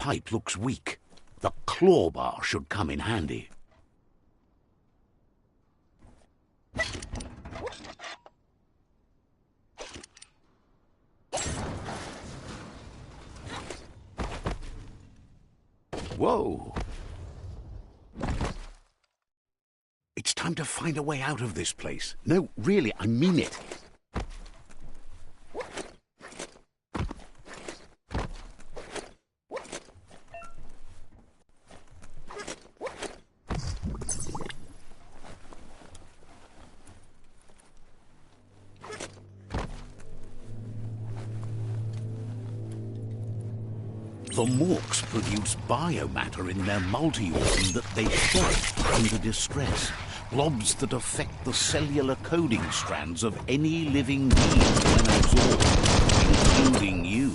pipe looks weak. The claw bar should come in handy. Whoa! It's time to find a way out of this place. No, really, I mean it. The Morks produce biomatter in their multi-organ that they shed under distress. Blobs that affect the cellular coding strands of any living being when absorbed, including you.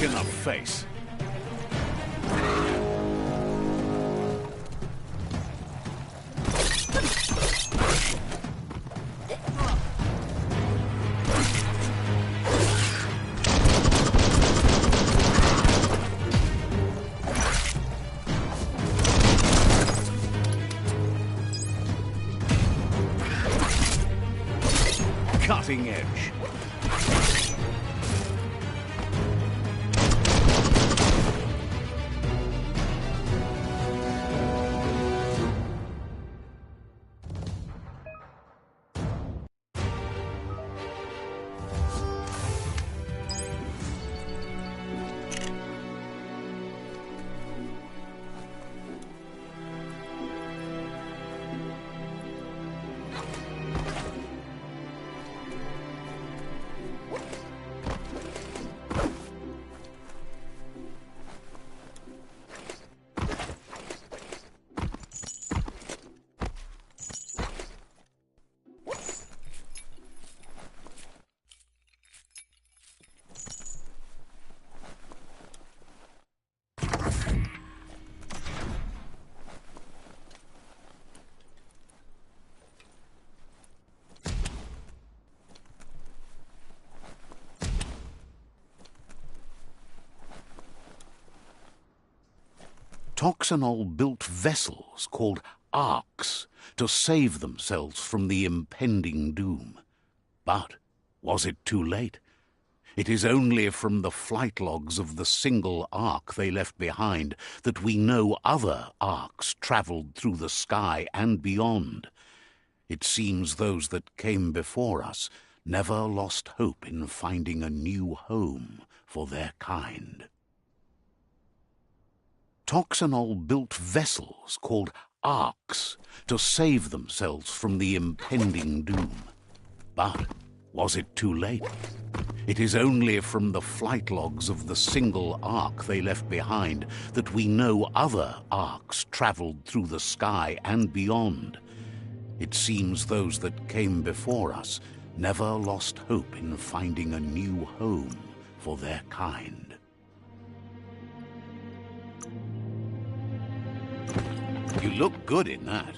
In the face. Cutting edge. Toxanol built vessels called arks to save themselves from the impending doom. But was it too late? It is only from the flight logs of the single ark they left behind that we know other arks travelled through the sky and beyond. It seems those that came before us never lost hope in finding a new home for their kind. Toxanol built vessels called arks to save themselves from the impending doom. But was it too late? It is only from the flight logs of the single ark they left behind that we know other arks travelled through the sky and beyond. It seems those that came before us never lost hope in finding a new home for their kind. You look good in that.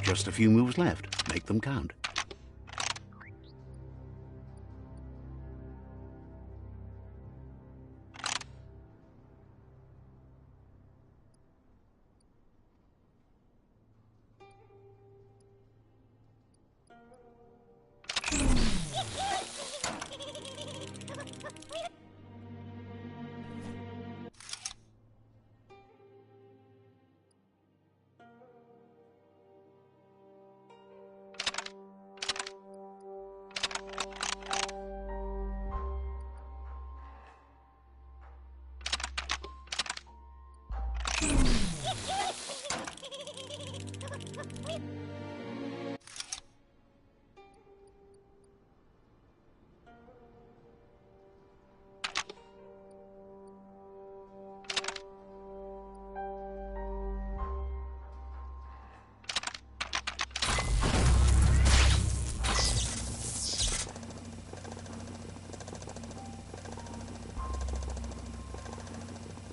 Just a few moves left. Make them count.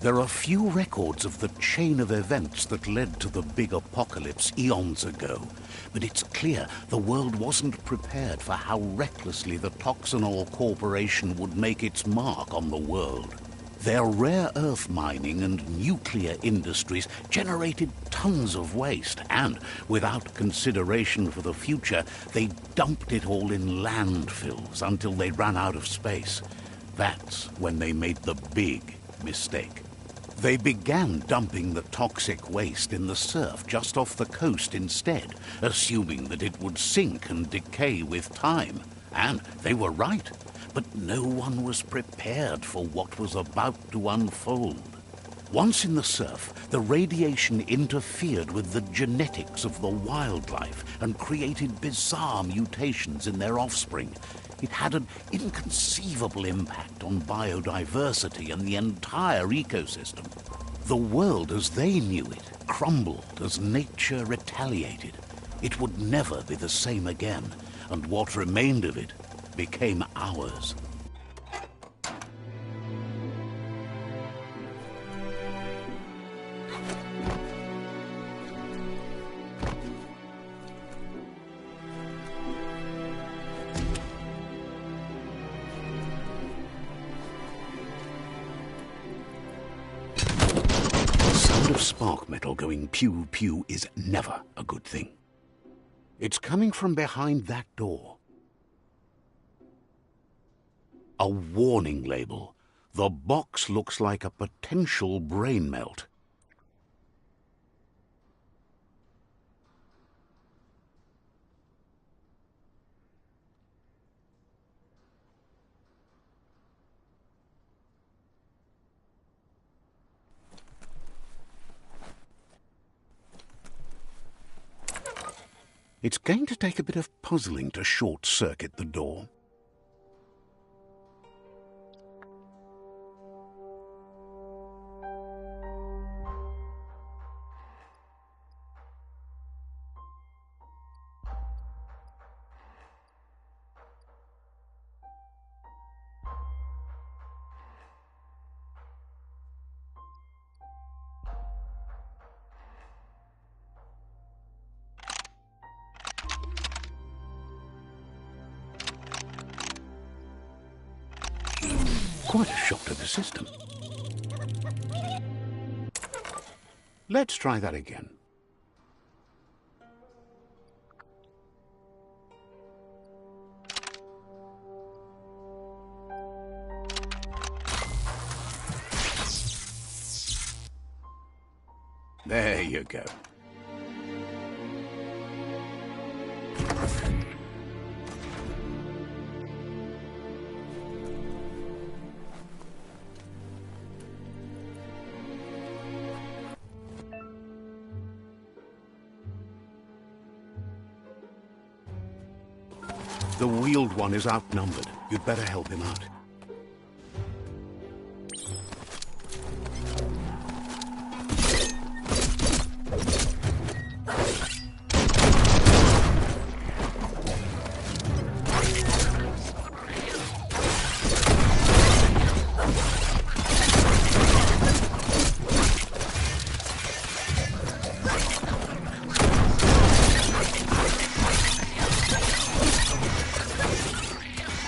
There are few records of the chain of events that led to the big apocalypse eons ago, but it's clear the world wasn't prepared for how recklessly the Toxanol Corporation would make its mark on the world. Their rare earth mining and nuclear industries generated tons of waste, and, without consideration for the future, they dumped it all in landfills until they ran out of space. That's when they made the big mistake. They began dumping the toxic waste in the surf just off the coast instead, assuming that it would sink and decay with time. And they were right, but no one was prepared for what was about to unfold. Once in the surf, the radiation interfered with the genetics of the wildlife and created bizarre mutations in their offspring. It had an inconceivable impact on biodiversity and the entire ecosystem. The world as they knew it crumbled as nature retaliated. It would never be the same again, and what remained of it became ours. Spark metal going pew-pew is never a good thing. It's coming from behind that door. A warning label. The box looks like a potential brain melt. It's going to take a bit of puzzling to short-circuit the door. Quite a shock to the system. Let's try that again. There you go. The wheeled one is outnumbered. You'd better help him out.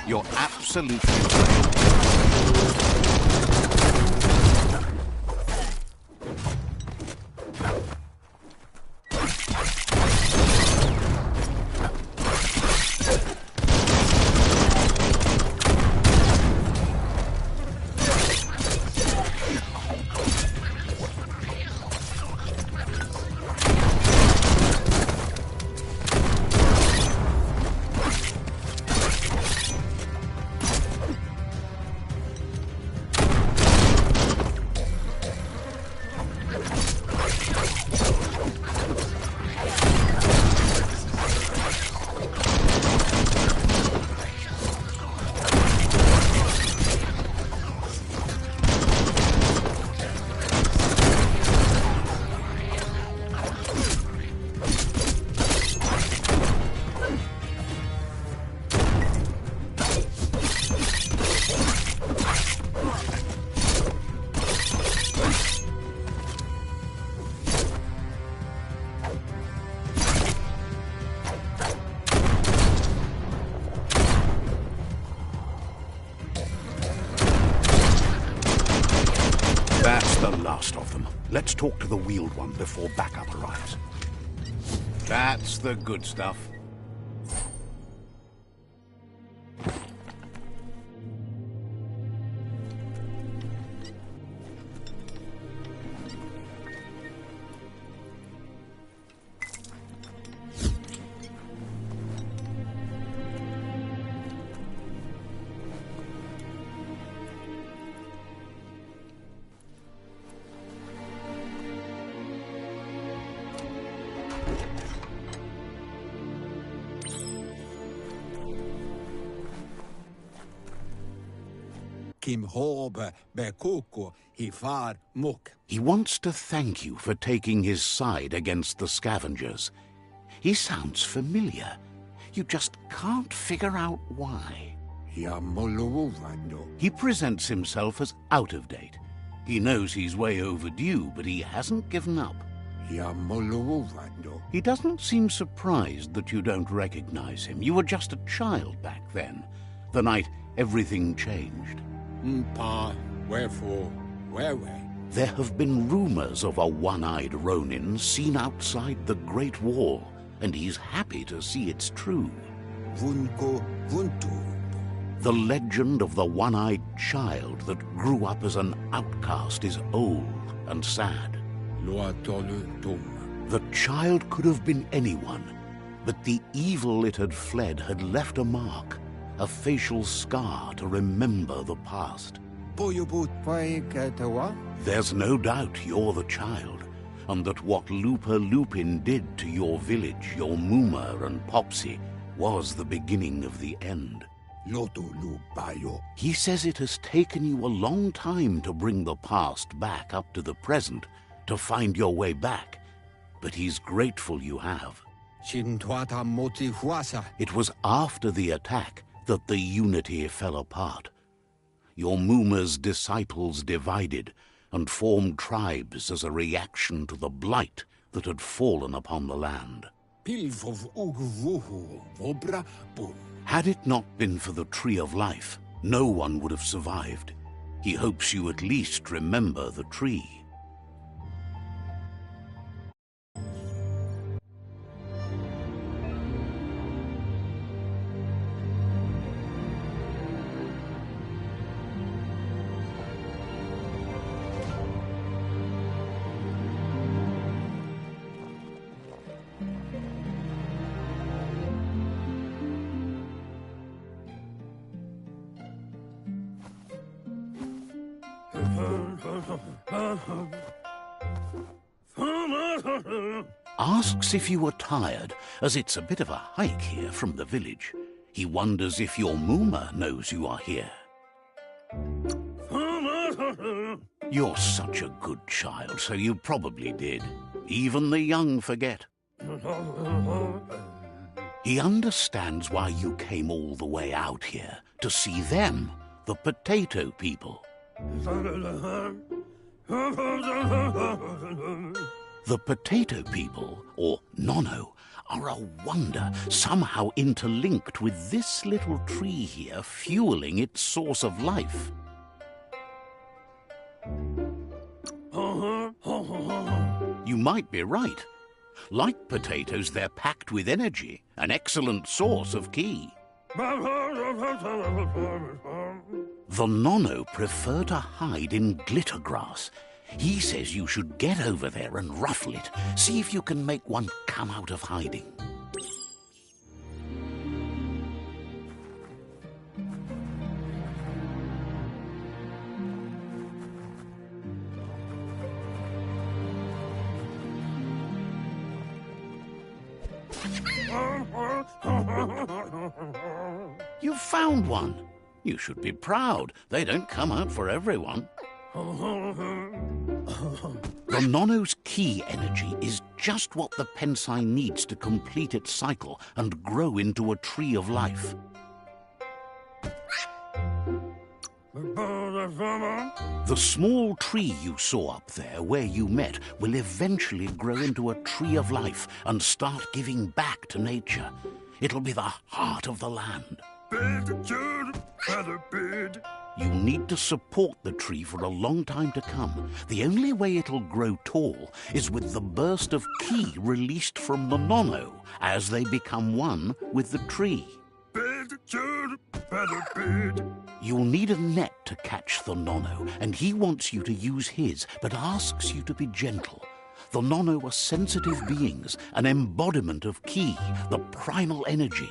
You're absolutely right. That's the last of them. Let's talk to the wheeled one before backup arrives. That's the good stuff. Kim Horbe Bekoko Hifar Muk. He wants to thank you for taking his side against the scavengers. He sounds familiar. You just can't figure out why. Yamoluvando. He presents himself as out of date. He knows he's way overdue, but he hasn't given up. Yamoluvando. He doesn't seem surprised that you don't recognize him. You were just a child back then, the night everything changed. Mpa, wherefore, where? There have been rumors of a one-eyed Ronin seen outside the Great Wall, and he's happy to see it's true. Vunko Vuntu. The legend of the one-eyed child that grew up as an outcast is old and sad. Loatolu Tum. The child could have been anyone, but the evil it had fled had left a mark, a facial scar to remember the past. Boyobut Paikatawa? There's no doubt you're the child, and that what Lupa Lupin did to your village, your Muma and Popsy, was the beginning of the end. Lotu Lupayo. He says it has taken you a long time to bring the past back up to the present, to find your way back, but he's grateful you have. Shintwata Moti Huasa. It was after the attack that the unity fell apart. Your Muma's disciples divided and formed tribes as a reaction to the blight that had fallen upon the land. Pilvov Ugvuhu Vobra Bum. Had it not been for the Tree of Life, no one would have survived. He hopes you at least remember the tree. Asks if you are tired, as it's a bit of a hike here from the village. He wonders if your Mooma knows you are here. You're such a good child, so you probably did. Even the young forget. He understands why you came all the way out here, to see them, the potato people. The potato people, or Nono, are a wonder, somehow interlinked with this little tree here, fueling its source of life. You might be right. Like potatoes, they're packed with energy, an excellent source of ki. The Nono prefer to hide in glitter grass. He says you should get over there and ruffle it. See if you can make one come out of hiding. You found one. You should be proud. They don't come out for everyone. The Nono's ki energy is just what the Pensai needs to complete its cycle and grow into a tree of life. The small tree you saw up there where you met will eventually grow into a tree of life and start giving back to nature. It'll be the heart of the land. You need to support the tree for a long time to come. The only way it'll grow tall is with the burst of ki released from the Nono as they become one with the tree. You'll need a net to catch the Nono, and he wants you to use his, but asks you to be gentle. The Nono are sensitive beings, an embodiment of ki, the primal energy.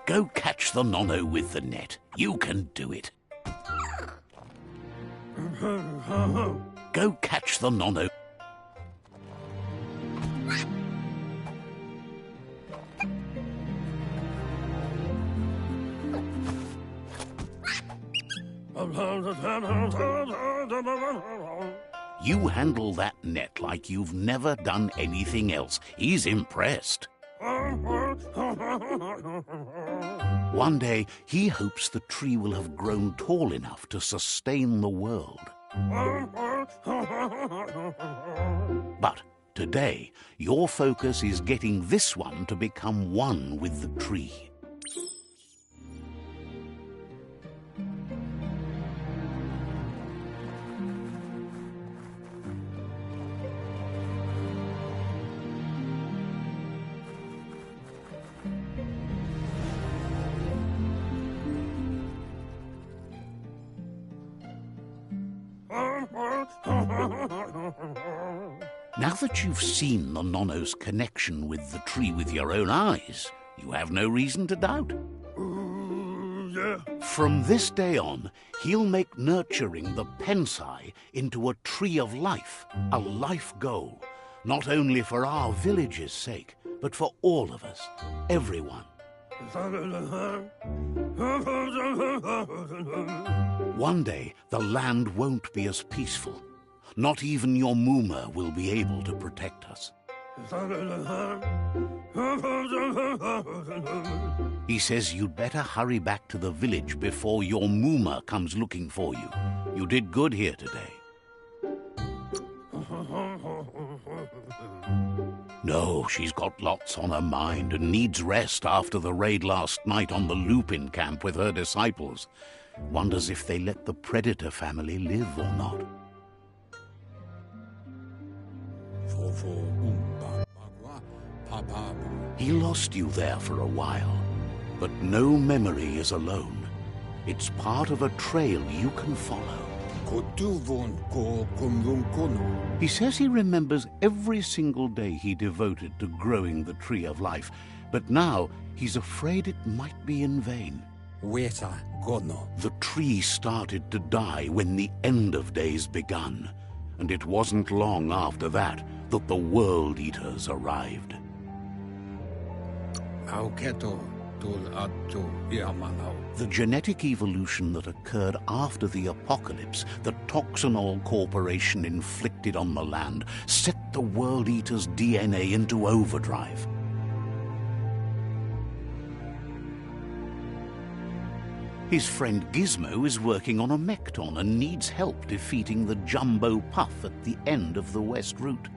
Go catch the Nono with the net. You can do it. Go catch the Nono. You handle that net like you've never done anything else. He's impressed. One day, he hopes the tree will have grown tall enough to sustain the world. But today, your focus is getting this one to become one with the tree. Now that you've seen the Nono's connection with the tree with your own eyes, you have no reason to doubt. From this day on, he'll make nurturing the Pensai into a tree of life, a life goal, not only for our village's sake, but for all of us, everyone. One day, the land won't be as peaceful. Not even your Mooma will be able to protect us. He says you'd better hurry back to the village before your Mooma comes looking for you. You did good here today. No, she's got lots on her mind and needs rest after the raid last night on the Lupin camp with her disciples. Wonders if they let the Predator family live or not. He lost you there for a while, but no memory is alone. It's part of a trail you can follow. Kotuvun ko kumvunkunu. He says he remembers every single day he devoted to growing the tree of life, but now he's afraid it might be in vain. Weta gono. The tree started to die when the end of days begun, and it wasn't long after that that the World Eaters arrived. Auketo tul atu iamanau. The genetic evolution that occurred after the apocalypse that Toxanol Corporation inflicted on the land set the World Eater's DNA into overdrive. His friend Gizmo is working on a Mekton and needs help defeating the Jumbo Puff at the end of the West Route.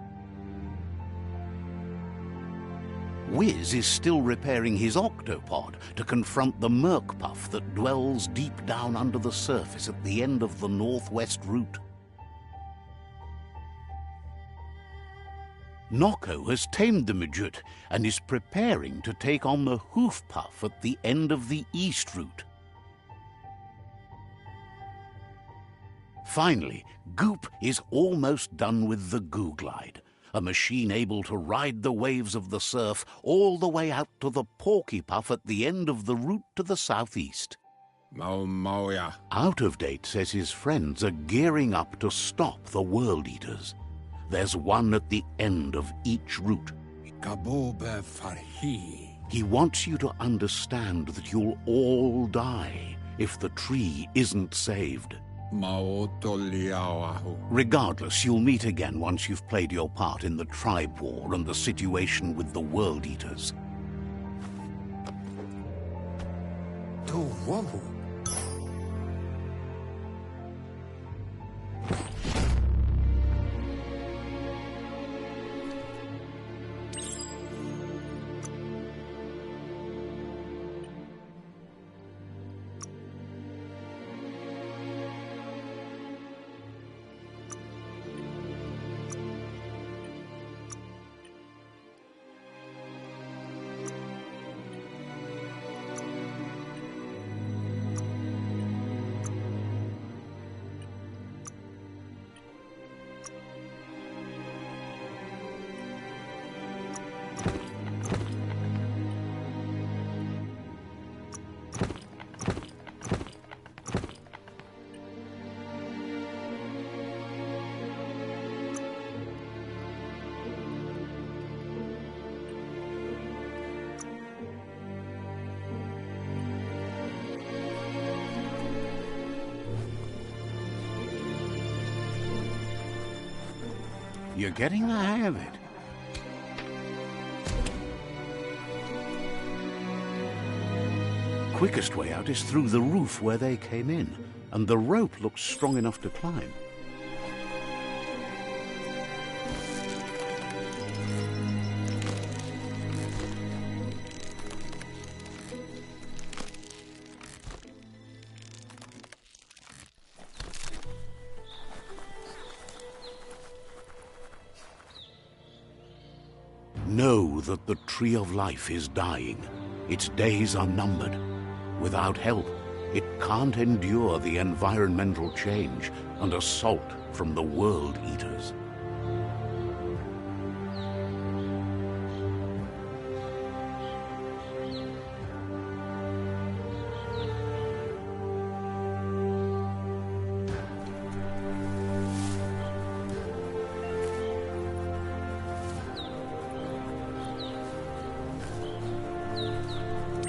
Wiz is still repairing his octopod to confront the Merc Puff that dwells deep down under the surface at the end of the Northwest Route. Noko has tamed the Midget and is preparing to take on the Hoof Puff at the end of the East Route. Finally, Goop is almost done with the Goo Glide, a machine able to ride the waves of the surf all the way out to the Porky Puff at the end of the route to the southeast. Mauya. Out of Date says his friends are gearing up to stop the World Eaters. There's one at the end of each route. Kabobe farhi. He wants you to understand that you'll all die if the tree isn't saved. Maotoliawahu. Regardless, you'll meet again once you've played your part in the tribe war and the situation with the World Eaters. Tu wahu. You're getting the hang of it. Quickest way out is through the roof where they came in, and the rope looks strong enough to climb. Know that the Tree of Life is dying. Its days are numbered. Without help, it can't endure the environmental change and assault from the World Eaters.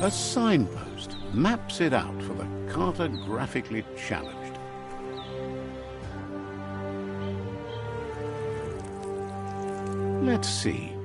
A signpost maps it out for the cartographically challenged. Let's see.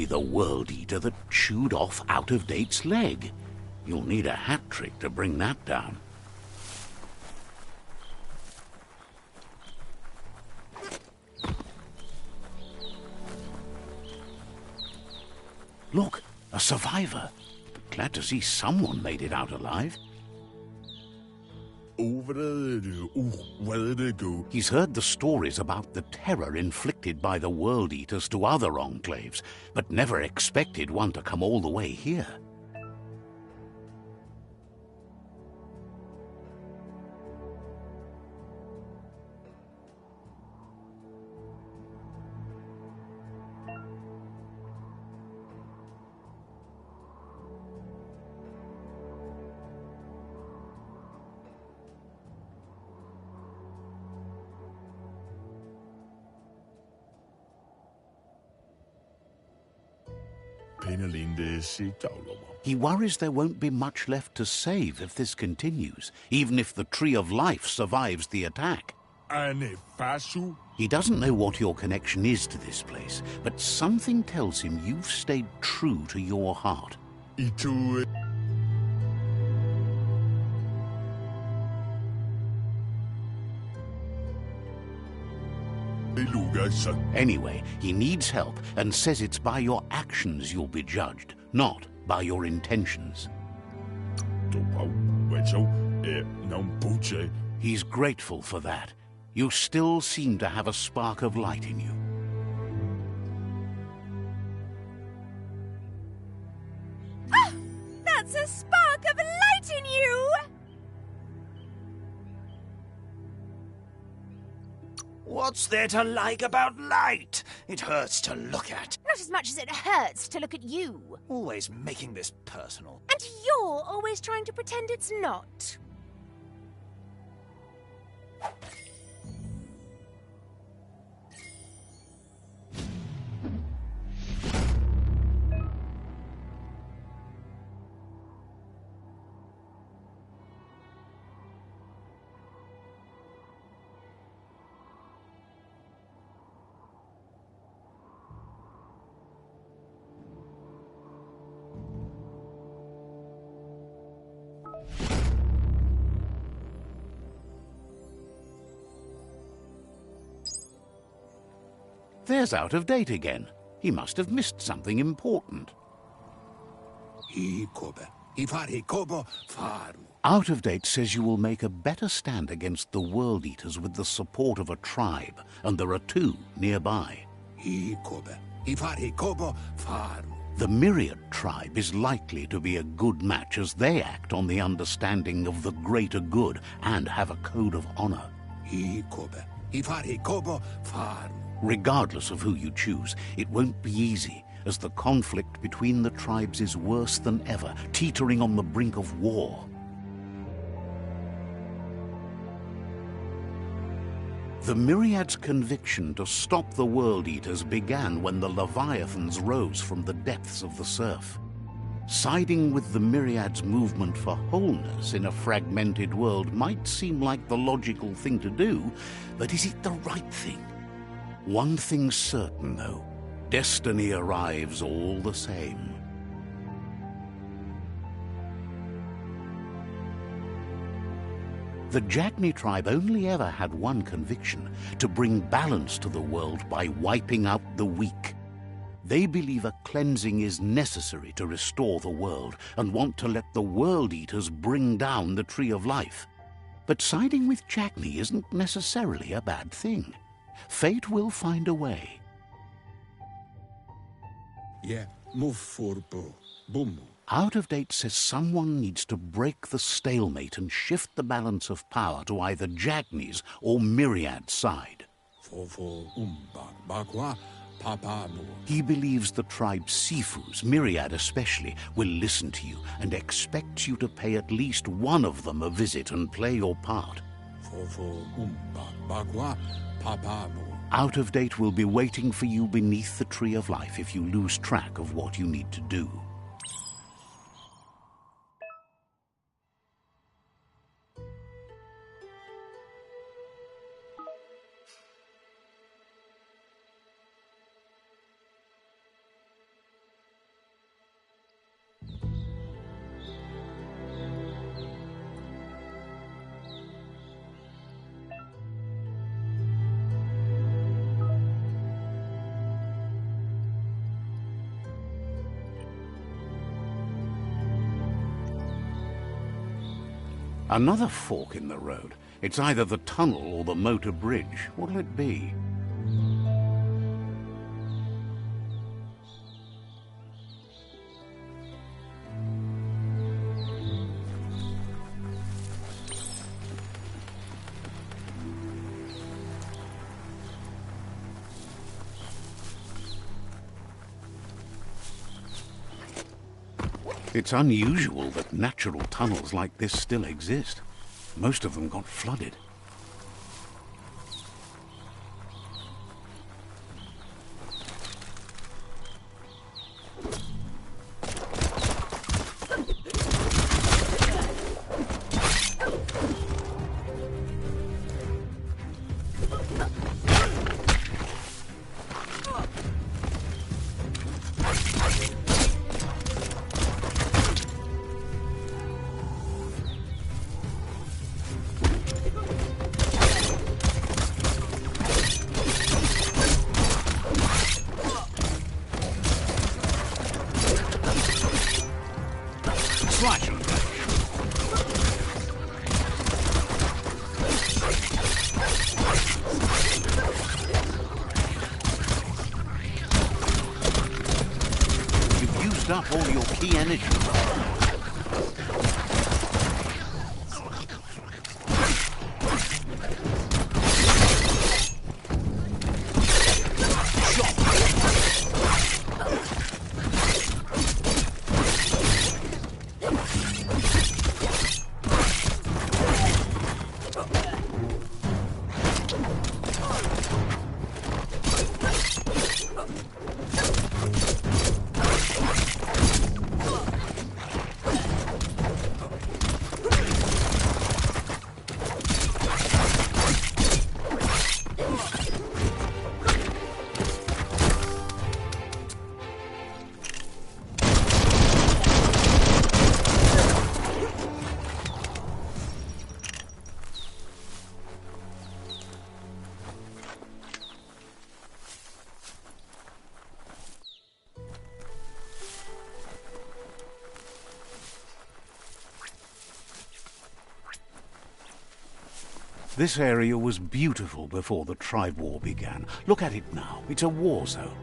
be the World Eater that chewed off Out-of-Date's leg. You'll need a hat trick to bring that down. Look, a survivor. Glad to see someone made it out alive. He's heard the stories about the terror inflicted by the World Eaters to other enclaves, but never expected one to come all the way here. He worries there won't be much left to save if this continues, even if the Tree of Life survives the attack. He doesn't know what your connection is to this place, but something tells him you've stayed true to your heart. Anyway, he needs help and says it's by your actions you'll be judged, not by your intentions. He's grateful for that. You still seem to have a spark of light in you. Ah! That's a spark of light in you! What's there to like about light? It hurts to look at. Not as much as it hurts to look at you. Always making this personal. And you're always trying to pretend it's not. There's Out-of-Date again. He must have missed something important. Out-of-Date says you will make a better stand against the World Eaters with the support of a tribe, and there are two nearby. The Myriad tribe is likely to be a good match as they act on the understanding of the greater good and have a code of honor. Regardless of who you choose, it won't be easy, as the conflict between the tribes is worse than ever, teetering on the brink of war. The Myriad's conviction to stop the World Eaters began when the Leviathans rose from the depths of the surf. Siding with the Myriad's movement for wholeness in a fragmented world might seem like the logical thing to do, but is it the right thing? One thing's certain, though. Destiny arrives all the same. The Jagni tribe only ever had one conviction: to bring balance to the world by wiping out the weak. They believe a cleansing is necessary to restore the world and want to let the World Eaters bring down the Tree of Life. But siding with Jagni isn't necessarily a bad thing. Fate will find a way. Out-of-Date says someone needs to break the stalemate and shift the balance of power to either Jagni's or Myriad's side. He believes the tribe's Sifus, Myriad especially, will listen to you and expects you to pay at least one of them a visit and play your part. Out-of-Date will be waiting for you beneath the Tree of Life if you lose track of what you need to do. Another fork in the road. It's either the tunnel or the motor bridge. What'll it be? It's unusual that natural tunnels like this still exist. Most of them got flooded. Slash 'em. You've used up all your key energy. This area was beautiful before the tribe war began. Look at it now. It's a war zone.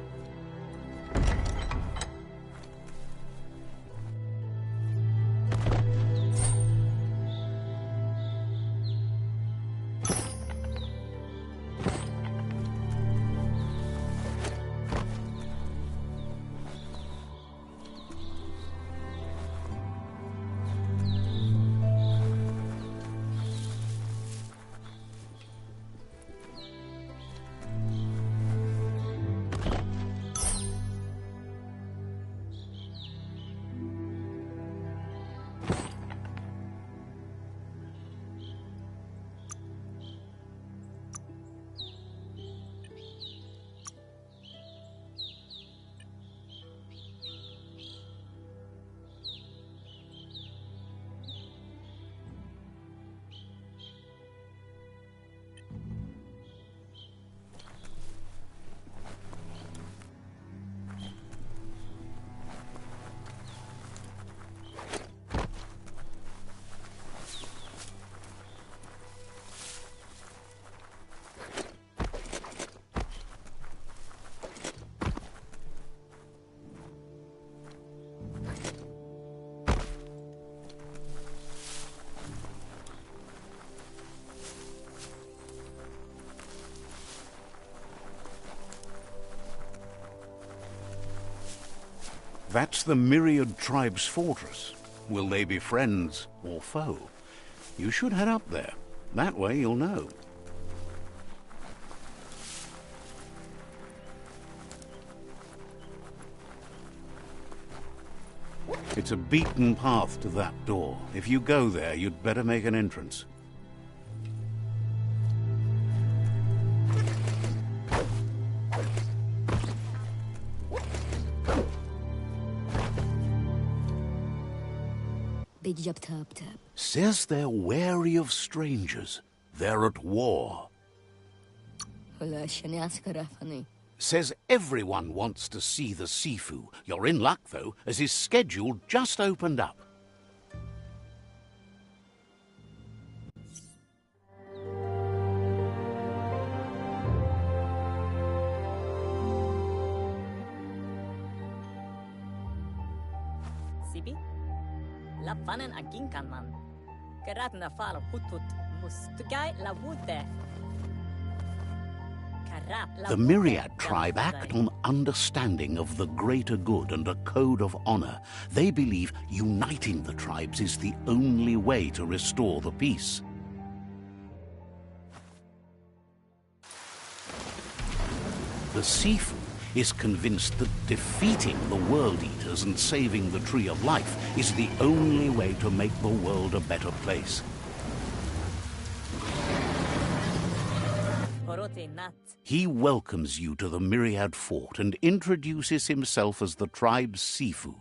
That's the Myriad Tribe's fortress. Will they be friends or foe? You should head up there. That way you'll know. It's a beaten path to that door. If you go there, you'd better make an entrance. Says they're wary of strangers. They're at war. Says everyone wants to see the Sifu. You're in luck, though, as his schedule just opened up. Lapi. Lapanen aginkanman. Karatna falo hutut mustugai lavute. The Myriad tribe act on understanding of the greater good and a code of honor. They believe uniting the tribes is the only way to restore the peace. The Sifu is convinced that defeating the World Eaters and saving the Tree of Life is the only way to make the world a better place. He welcomes you to the Myriad Fort and introduces himself as the tribe's Sifu.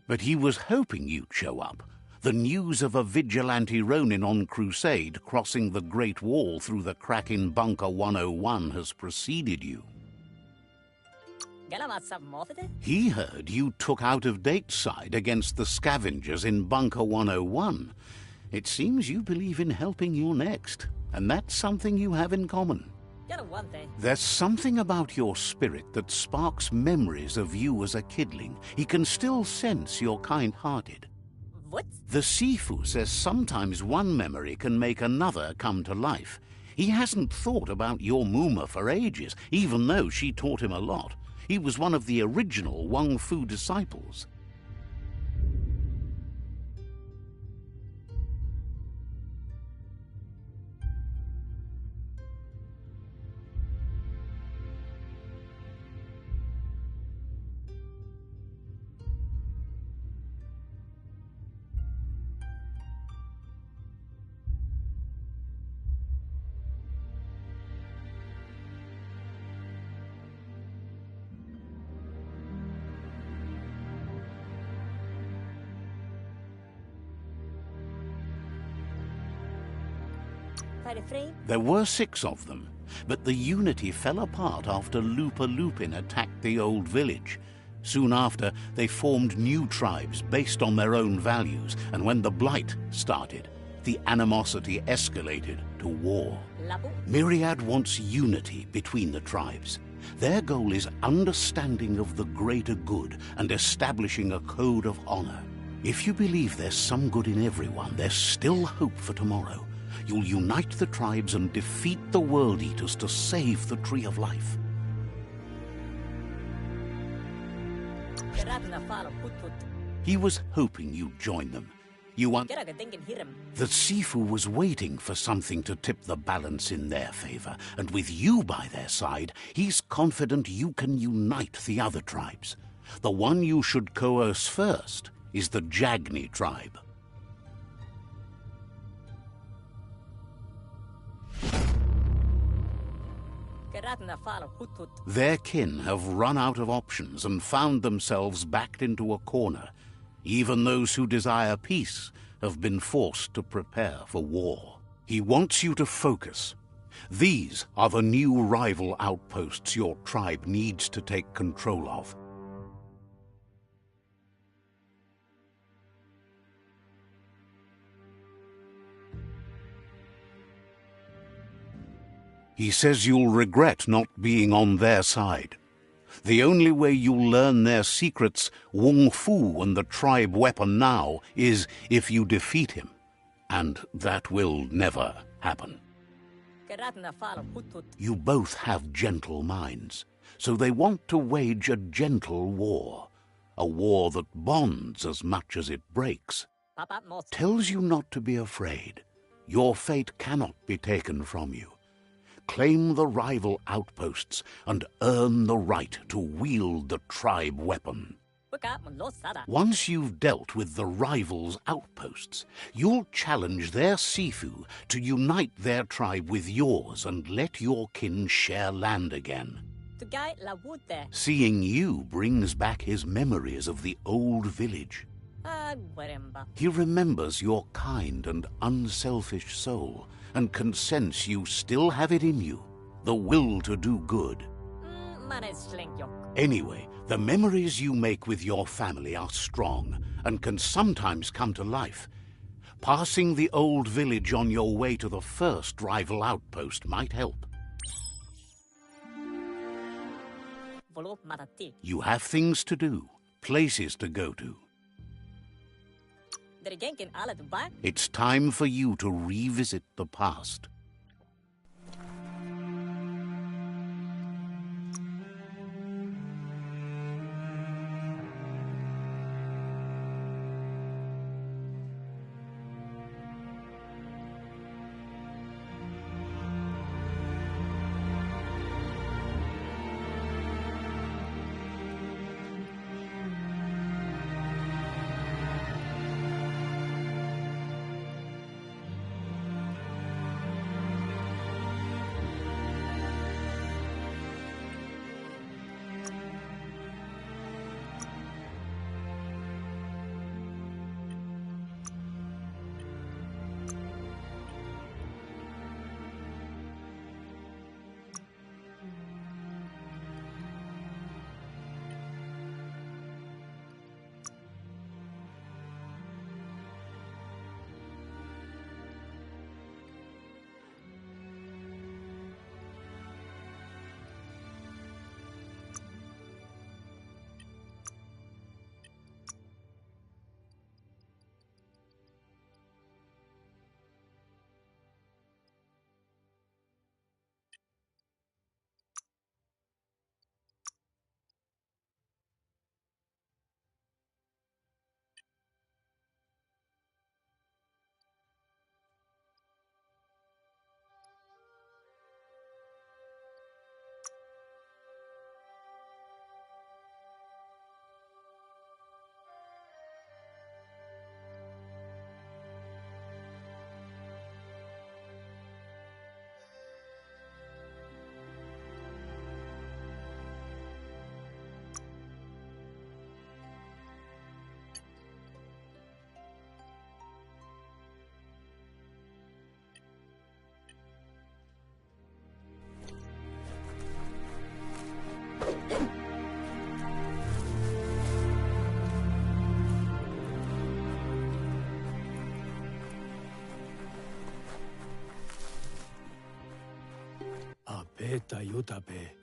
But he was hoping you'd show up. The news of a vigilante Ronin on crusade crossing the Great Wall through the crack in Bunker 101 has preceded you. He heard you took out-of-date side against the scavengers in Bunker 101. It seems you believe in helping your next, and that's something you have in common. There's something about your spirit that sparks memories of you as a kidling. He can still sense you're kind-hearted. What? The Sifu says sometimes one memory can make another come to life. He hasn't thought about your Muma for ages, even though she taught him a lot. He was one of the original Wang Fu disciples. There were 6 of them, but the unity fell apart after Lupa Lupin attacked the old village. Soon after, they formed new tribes based on their own values, and when the Blight started, the animosity escalated to war. Myriad wants unity between the tribes. Their goal is understanding of the greater good and establishing a code of honor. If you believe there's some good in everyone, there's still hope for tomorrow. You'll unite the tribes and defeat the World Eaters to save the Tree of Life. He was hoping you'd join them. The Sifu was waiting for something to tip the balance in their favor, and with you by their side, he's confident you can unite the other tribes. The one you should coerce first is the Jagni tribe. Their kin have run out of options and found themselves backed into a corner. Even those who desire peace have been forced to prepare for war. He wants you to focus. These are the new rival outposts your tribe needs to take control of. He says you'll regret not being on their side. The only way you'll learn their secrets, Wung Fu and the tribe weapon now, is if you defeat him. And that will never happen. You both have gentle minds, so they want to wage a gentle war. A war that bonds as much as it breaks. Tells you not to be afraid. Your fate cannot be taken from you. Claim the rival outposts and earn the right to wield the tribe weapon. Once you've dealt with the rivals' outposts, you'll challenge their Sifu to unite their tribe with yours and let your kin share land again. Seeing you brings back his memories of the old village. He remembers your kind and unselfish soul, and can sense you still have it in you, the will to do good. Anyway, the memories you make with your family are strong and can sometimes come to life. Passing the old village on your way to the first rival outpost might help. You have things to do, places to go to. Drigenken alle ba. It's time for you to revisit the past.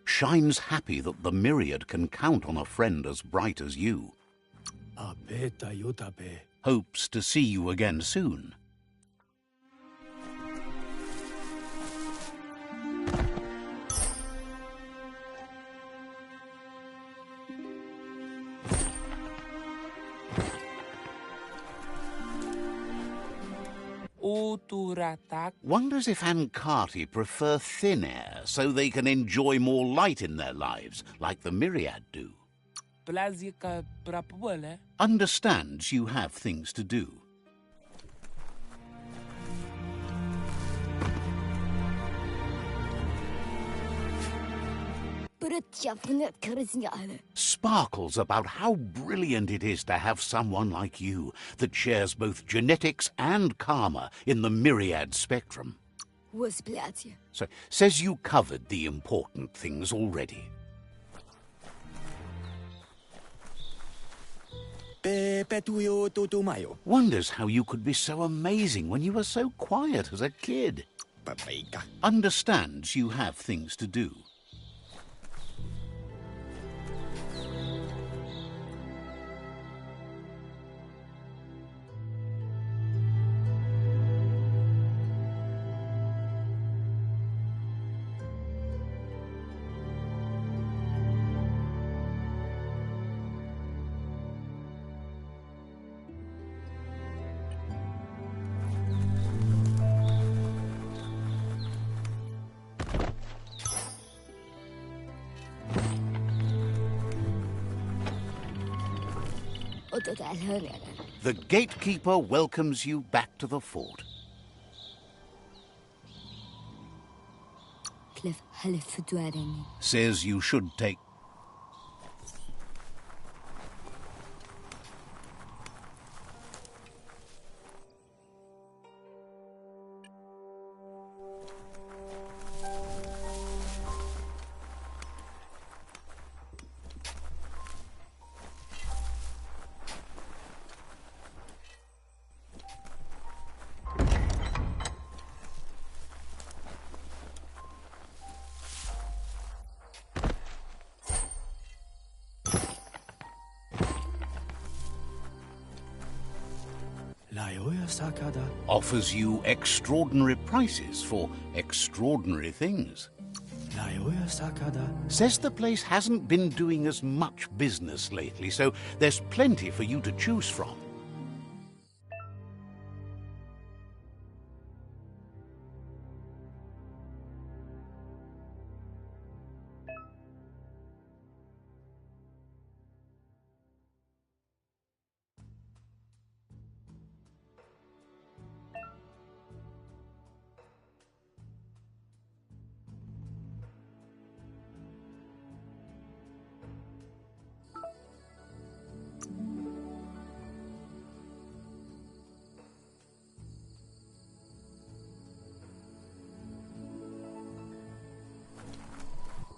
Shine's happy that the Myriad can count on a friend as bright as you. Hopes to see you again soon. Wonders if Ankati prefer thin air so they can enjoy more light in their lives, like the Myriad do. Understands you have things to do. Sparkles about how brilliant it is to have someone like you that shares both genetics and karma in the Myriad spectrum. So, says you covered the important things already. Wonders how you could be so amazing when you were so quiet as a kid. Understands you have things to do. The gatekeeper welcomes you back to the fort. Says you should take... Laioya Sakada. Offers you extraordinary prices for extraordinary things. Laioya Sakada. Says the place hasn't been doing as much business lately, so there's plenty for you to choose from.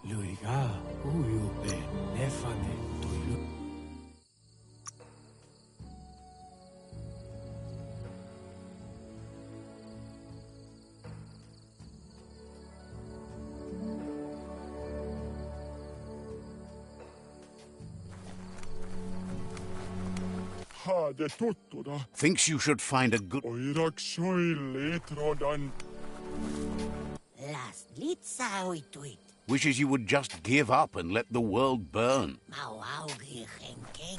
Luiga Uyupe Nefane Tuyu. Hade tutto da. Thinks you should find a good... Oirak soille trodan. Las litsa oituit. Wishes you would just give up and let the world burn. Mau augi genke.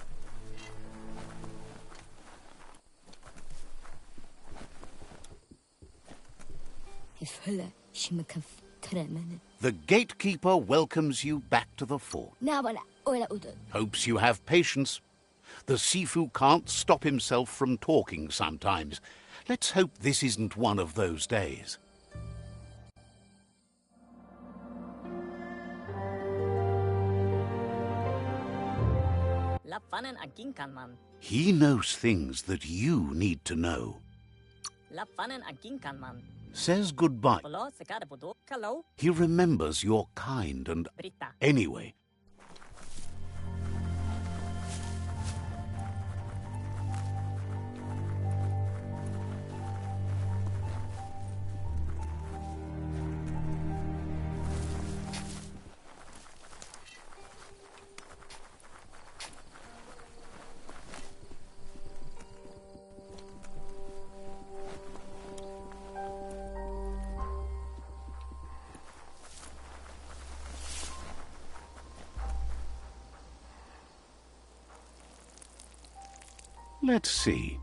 Ifhula shimakaf tremene. The gatekeeper welcomes you back to the fort. Nawala oila udo. Hopes you have patience. The Sifu can't stop himself from talking sometimes. Let's hope this isn't one of those days. Lafanen aginkan man. He knows things that you need to know. Lafanen aginkan man. Says goodbye. Polo sekade bodo kalau He remembers you're kind and... Brita. Anyway, let's see.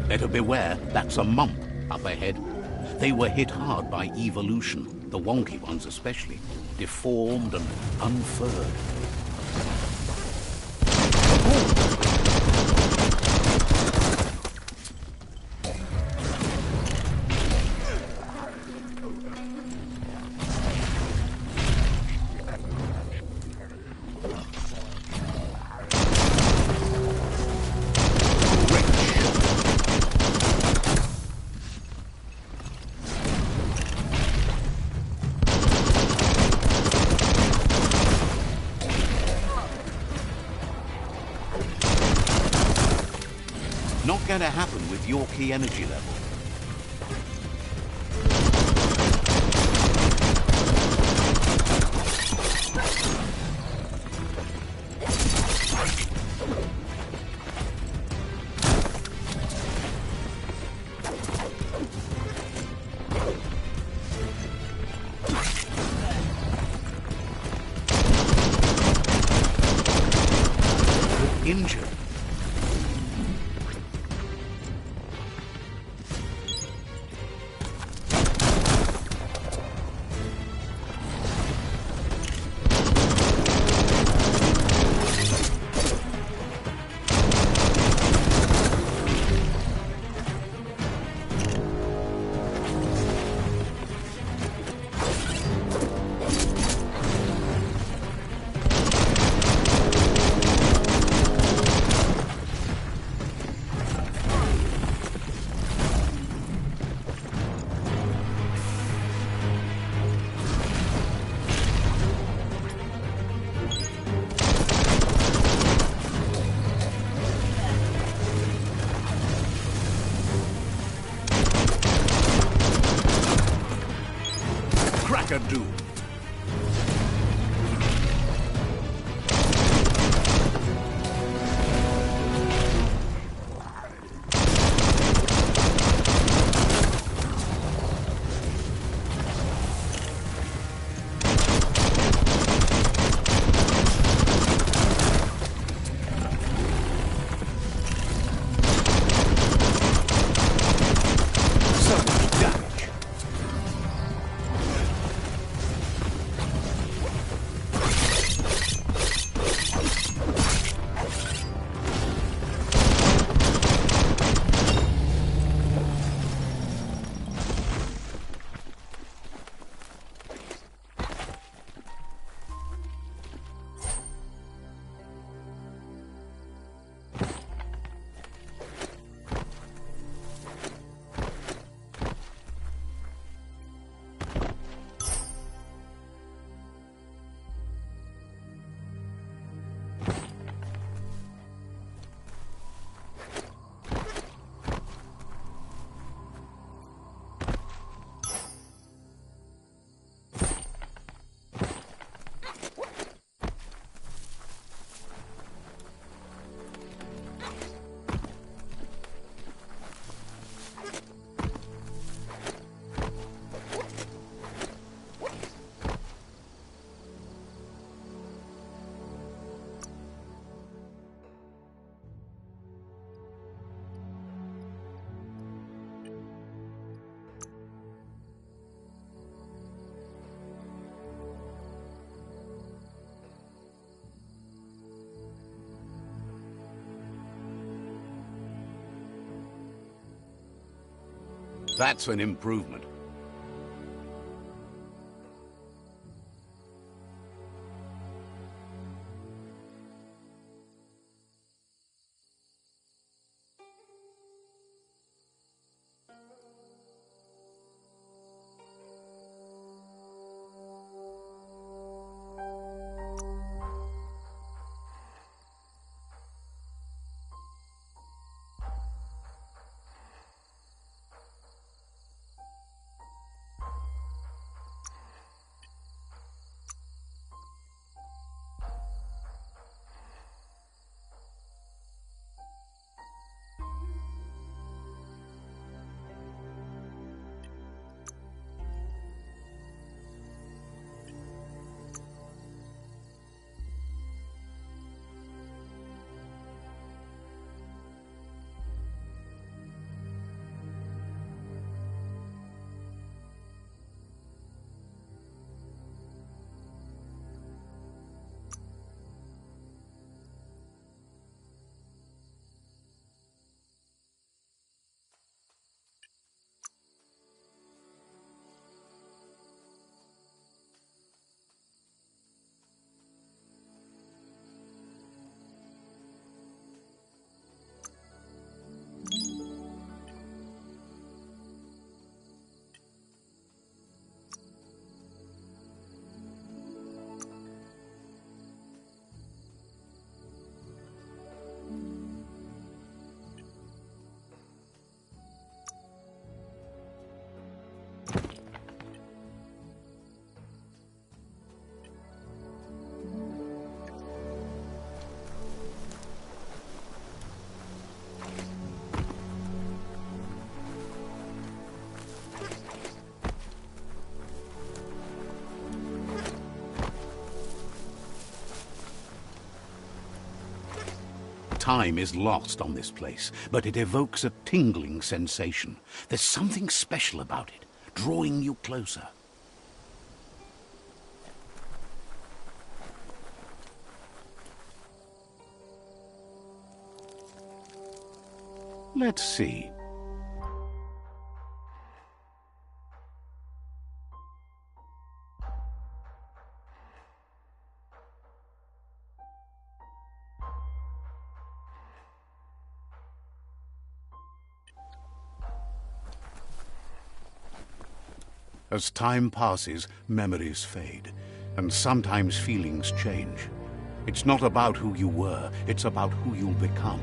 Better beware, that's a mump up ahead. They were hit hard by evolution, the wonky ones especially, deformed and unfurred. Not going to happen with your key energy level. You're injured. Doom. So much damage. That's an improvement. Time is lost on this place, but it evokes a tingling sensation. There's something special about it, drawing you closer. Let's see. As time passes, memories fade, and sometimes feelings change. It's not about who you were, it's about who you'll become.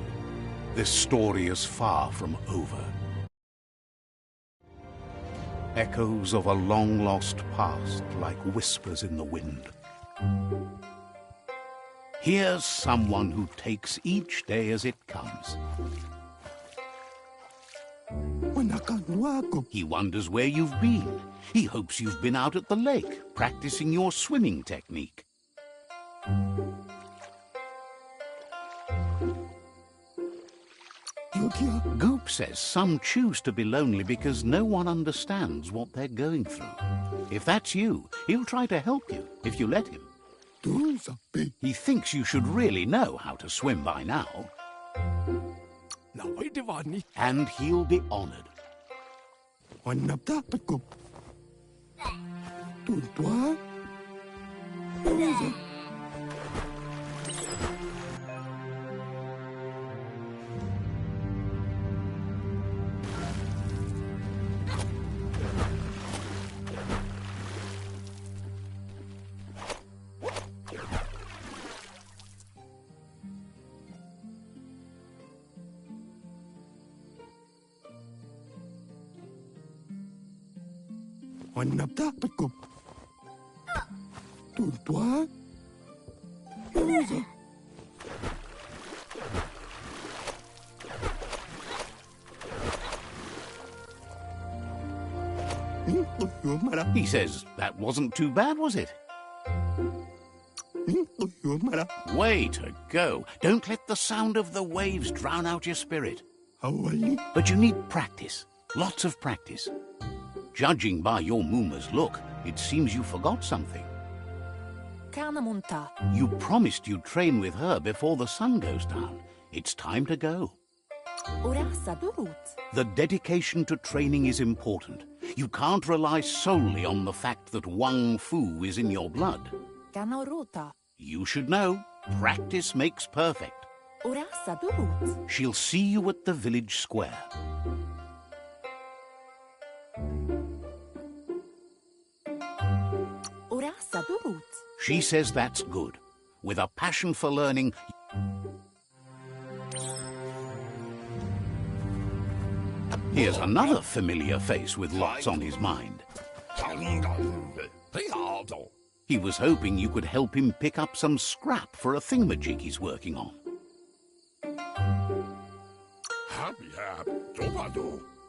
This story is far from over. Echoes of a long-lost past like whispers in the wind. Here's someone who takes each day as it comes. He wonders where you've been. He hopes you've been out at the lake, practicing your swimming technique. Goop says some choose to be lonely because no one understands what they're going through. If that's you, he'll try to help you if you let him. He thinks you should really know how to swim by now. And he'll be honored. He says, that wasn't too bad, was it? Way to go. Don't let the sound of the waves drown out your spirit. But you need practice. Lots of practice. Judging by your Mooma's look, it seems you forgot something. You promised you'd train with her before the sun goes down. It's time to go. The dedication to training is important. You can't rely solely on the fact that Wang Fu is in your blood. You should know, practice makes perfect. She'll see you at the village square. She says that's good. With a passion for learning... Here's another familiar face with lots on his mind. He was hoping you could help him pick up some scrap for a thingamajig he's working on.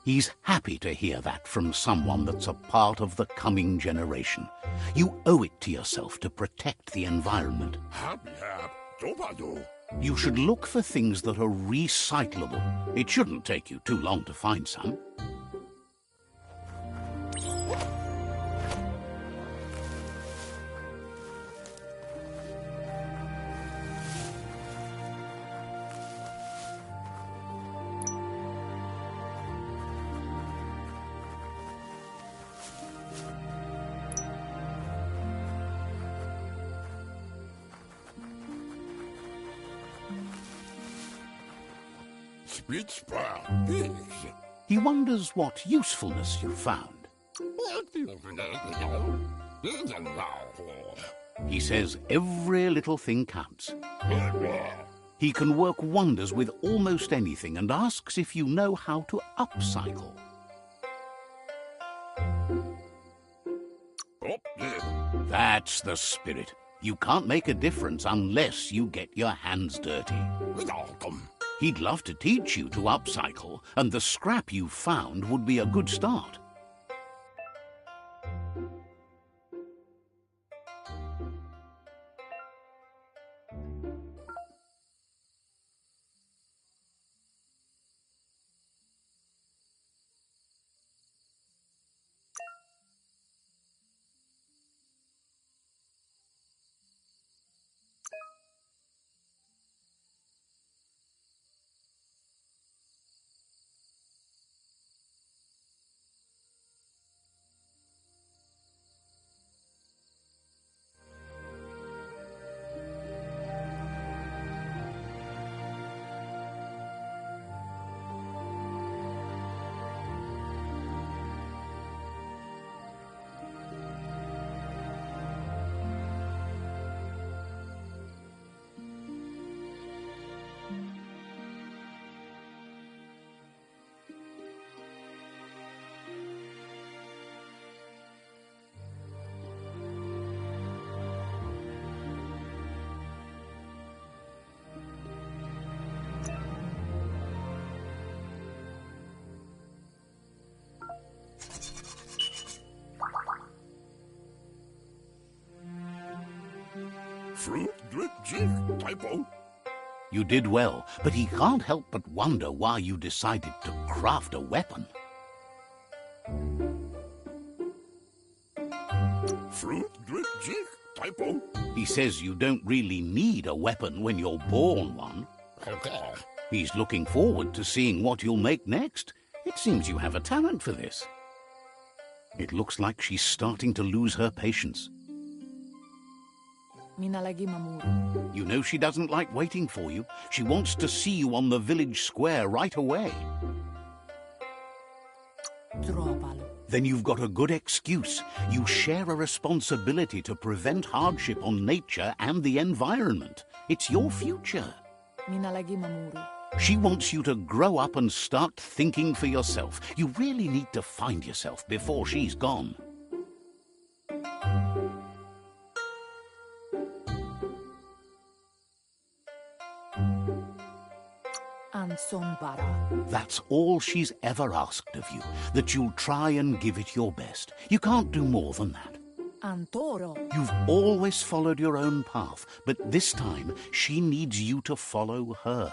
He's happy to hear that from someone that's a part of the coming generation. You owe it to yourself to protect the environment. You should look for things that are recyclable. It shouldn't take you too long to find some. He wonders what usefulness you found. He says every little thing counts. He can work wonders with almost anything and asks if you know how to upcycle. That's the spirit. You can't make a difference unless you get your hands dirty. He'd love to teach you to upcycle, and the scrap you found would be a good start. Fruit, drip, jig, typo. You did well, but he can't help but wonder why you decided to craft a weapon. Fruit, drip, jig, typo. He says you don't really need a weapon when you're born one. He's looking forward to seeing what you'll make next. It seems you have a talent for this. It looks like she's starting to lose her patience. Minä lagi mamuru. You know she doesn't like waiting for you. She wants to see you on the village square right away. Tropalo. Then you've got a good excuse. You share a responsibility to prevent hardship on nature and the environment. It's your future. Minä lagi mamuru. She wants you to grow up and start thinking for yourself. You really need to find yourself before she's gone. That's all she's ever asked of you, that you'll try and give it your best. You can't do more than that. Antoro. You've always followed your own path, but this time she needs you to follow her.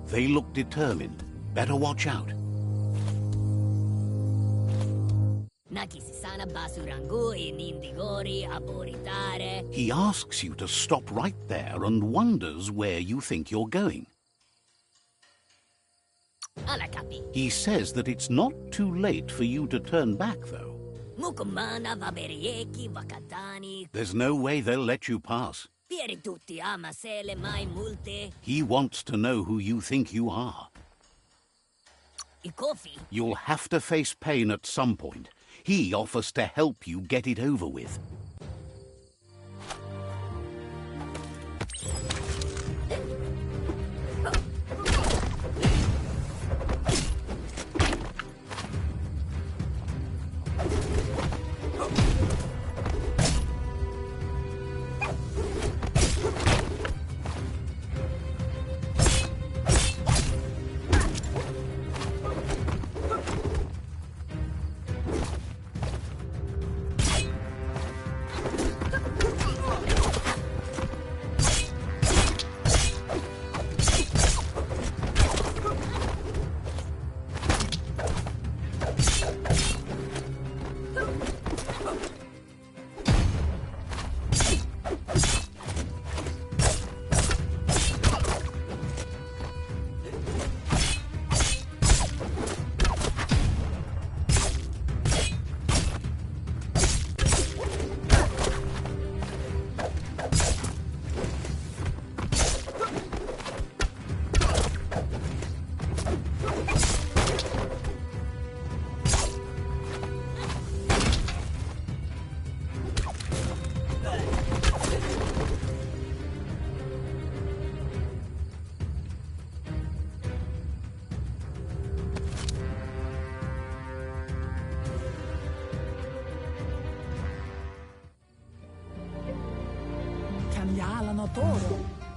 They look determined. Better watch out. He asks you to stop right there and wonders where you think you're going. He says that it's not too late for you to turn back, though. There's no way they'll let you pass. He wants to know who you think you are. You'll have to face pain at some point. He offers to help you get it over with.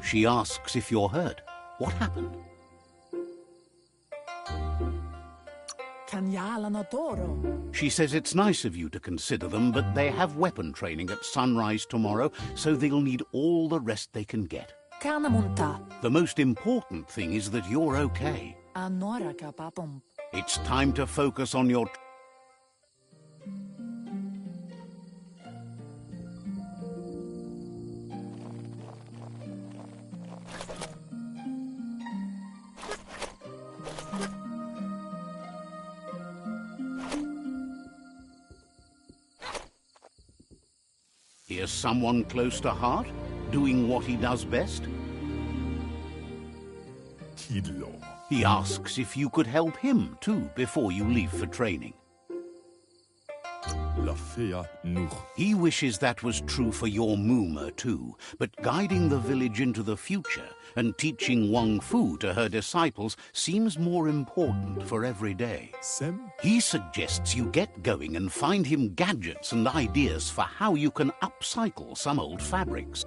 She asks if you're hurt. What happened? She says it's nice of you to consider them, but they have weapon training at sunrise tomorrow, so they'll need all the rest they can get. The most important thing is that you're okay. It's time to focus on your... Here's someone close to heart, doing what he does best. Tidlo. He asks if you could help him, too, before you leave for training. La fea nuch. He wishes that was true for your Mooma, too, but guiding the village into the future and teaching Wang Fu to her disciples seems more important for every day. Sem. He suggests you get going and find him gadgets and ideas for how you can upcycle some old fabrics.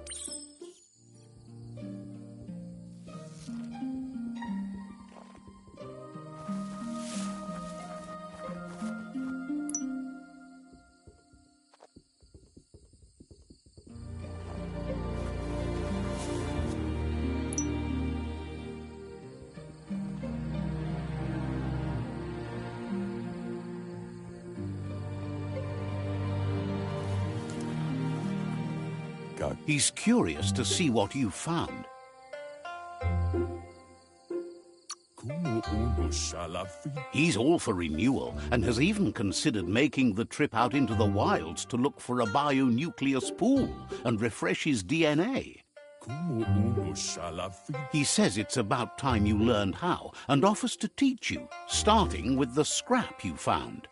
Kak. He's curious to see what you found. Kumu uno shalafi. He's all for renewal and has even considered making the trip out into the wilds to look for a bionucleus pool and refresh his DNA. Kumu uno shalafi. He says it's about time you learned how and offers to teach you, starting with the scrap you found.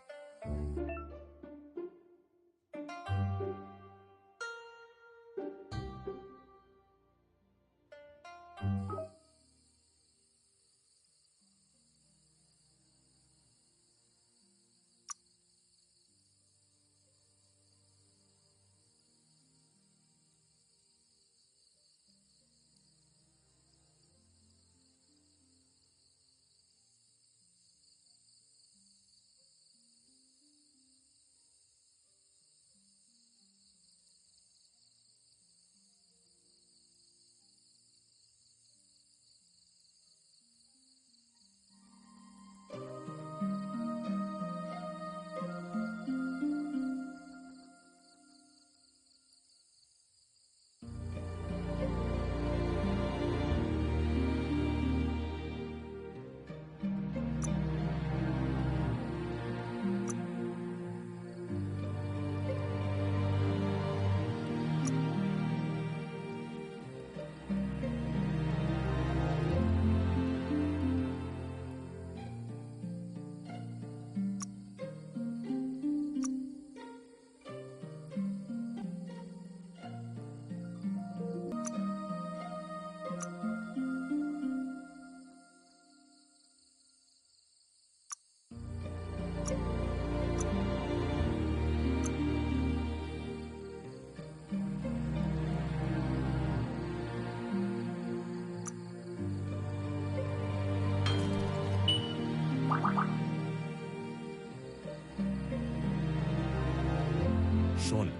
Shon.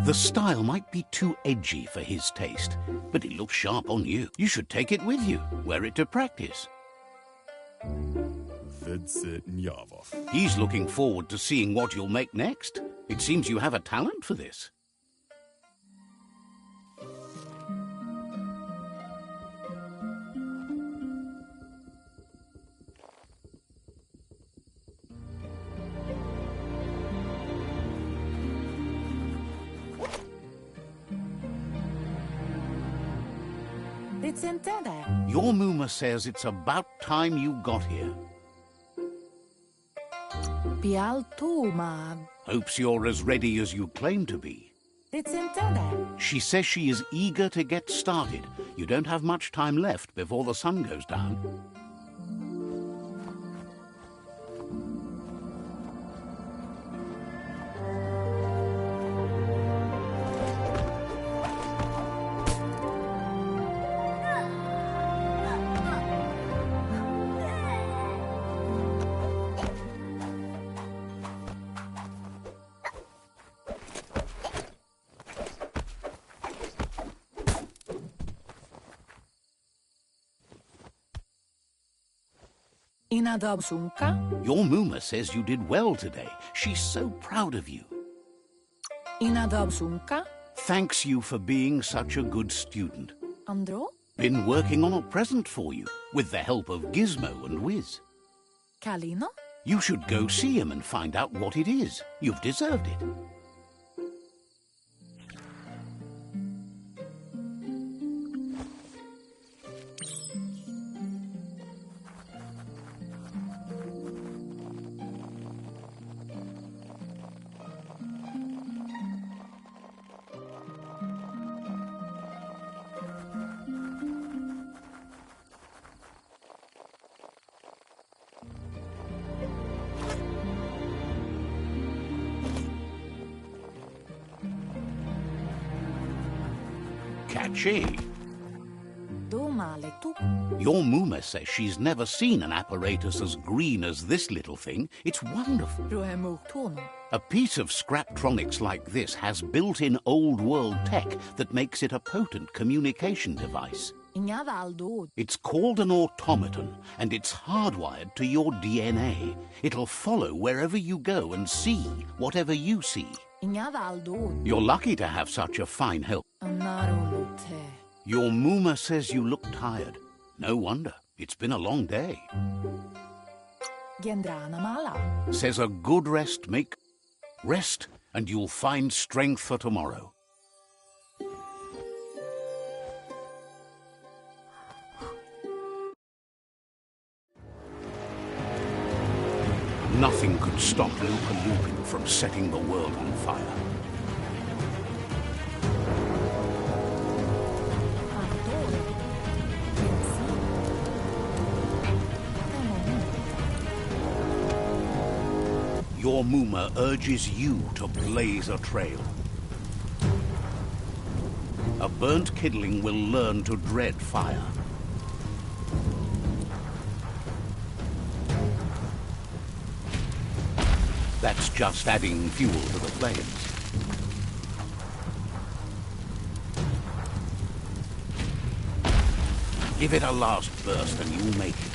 The style might be too edgy for his taste, but it looks sharp on you. You should take it with you, wear it to practice. Vedse njavaf. He's looking forward to seeing what you'll make next. It seems you have a talent for this. Your Muma says it's about time you got here. Hopes you're as ready as you claim to be. She says she is eager to get started. You don't have much time left before the sun goes down. Your Muma says you did well today. She's so proud of you. Thanks you for being such a good student. Been working on a present for you, with the help of Gizmo and Wiz. You should go see him and find out what it is. You've deserved it. Catchy. Your Muma says she's never seen an apparatus as green as this little thing. It's wonderful. A piece of Scraptronics like this has built-in old-world tech that makes it a potent communication device. It's called an automaton, and it's hardwired to your DNA. It'll follow wherever you go and see whatever you see. Ingavaldo. You're lucky to have such a fine help. Narulute. Your Muma says you look tired. No wonder. It's been a long day. Gendrana mala. Says a good rest make... Rest, and you'll find strength for tomorrow. Nothing could stop Lupa Lupin from setting the world on fire. Your Muma urges you to blaze a trail. A burnt kidling will learn to dread fire. That's just adding fuel to the flames. Give it a last burst and you'll make it.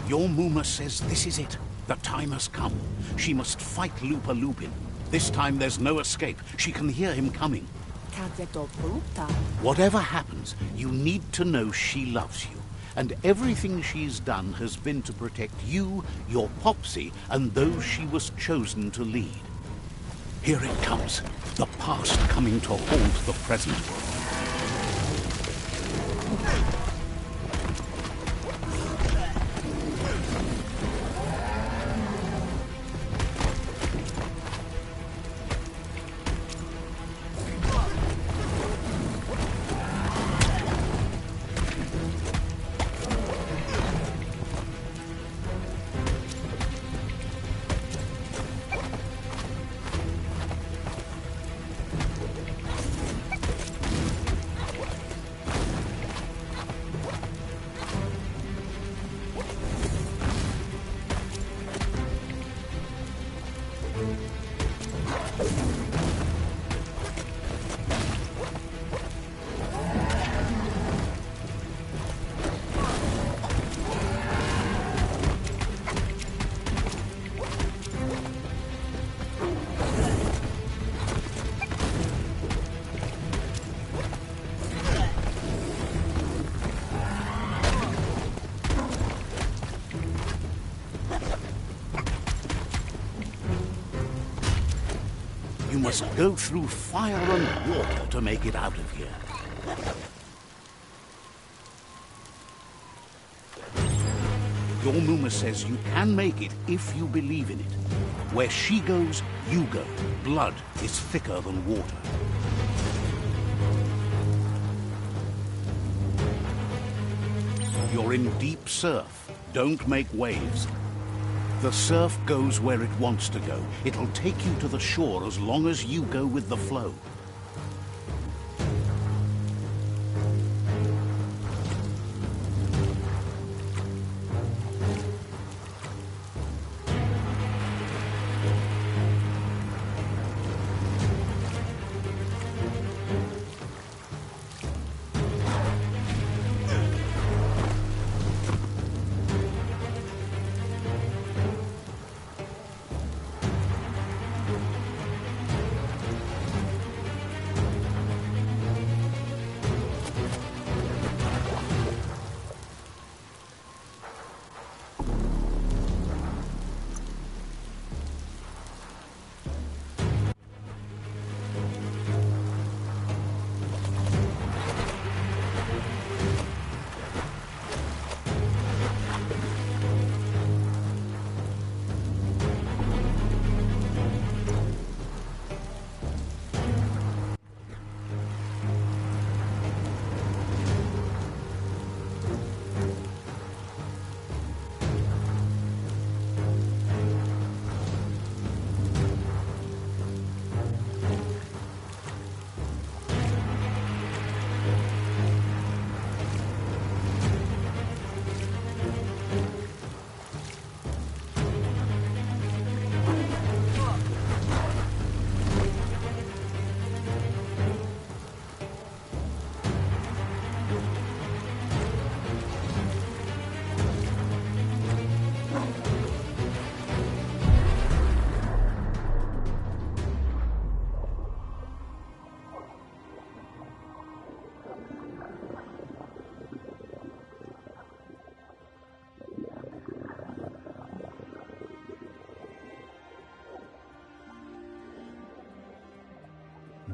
Your Muma says this is it. The time has come. She must fight Lupa Lupin. This time there's no escape. She can hear him coming. Whatever happens, you need to know she loves you. And everything she's done has been to protect you, your Popsy, and those she was chosen to lead. Here it comes. The past coming to haunt the present. You must go through fire and water to make it out of here. Your Muma says you can make it if you believe in it. Where she goes, you go. Blood is thicker than water. You're in deep surf. Don't make waves. The surf goes where it wants to go. It'll take you to the shore as long as you go with the flow.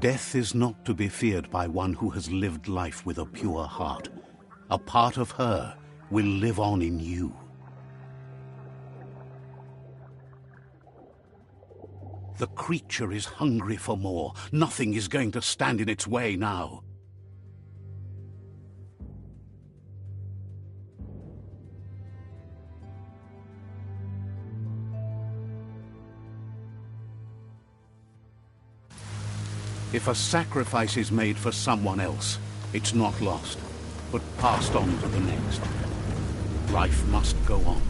Death is not to be feared by one who has lived life with a pure heart. A part of her will live on in you. The creature is hungry for more. Nothing is going to stand in its way now. If a sacrifice is made for someone else, it's not lost, but passed on to the next. Life must go on.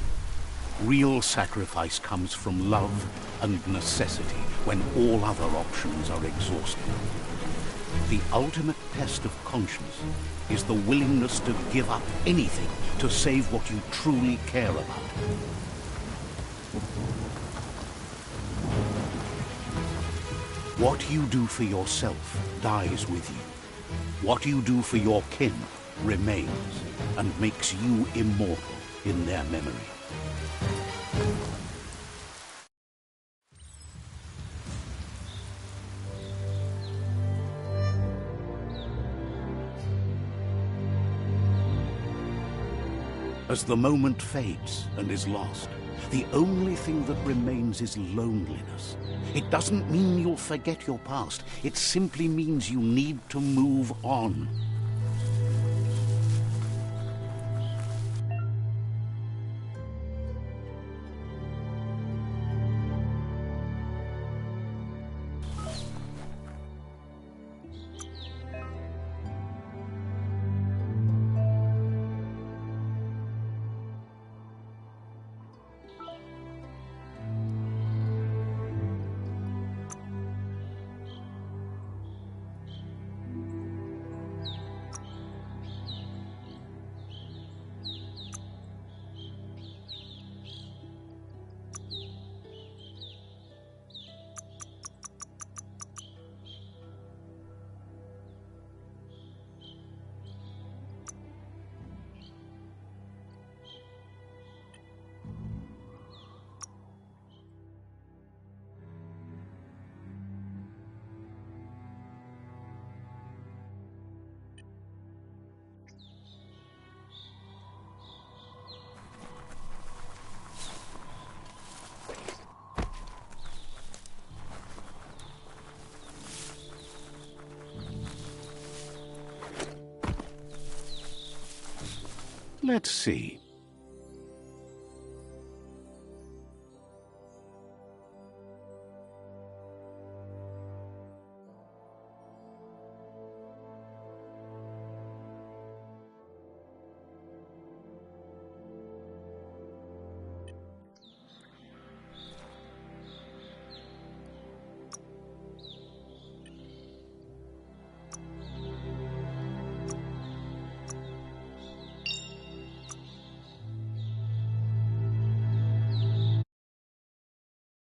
Real sacrifice comes from love and necessity when all other options are exhausted. The ultimate test of conscience is the willingness to give up anything to save what you truly care about. What you do for yourself dies with you. What you do for your kin remains and makes you immortal in their memory. As the moment fades and is lost, the only thing that remains is loneliness. It doesn't mean you'll forget your past. It simply means you need to move on. Let's see.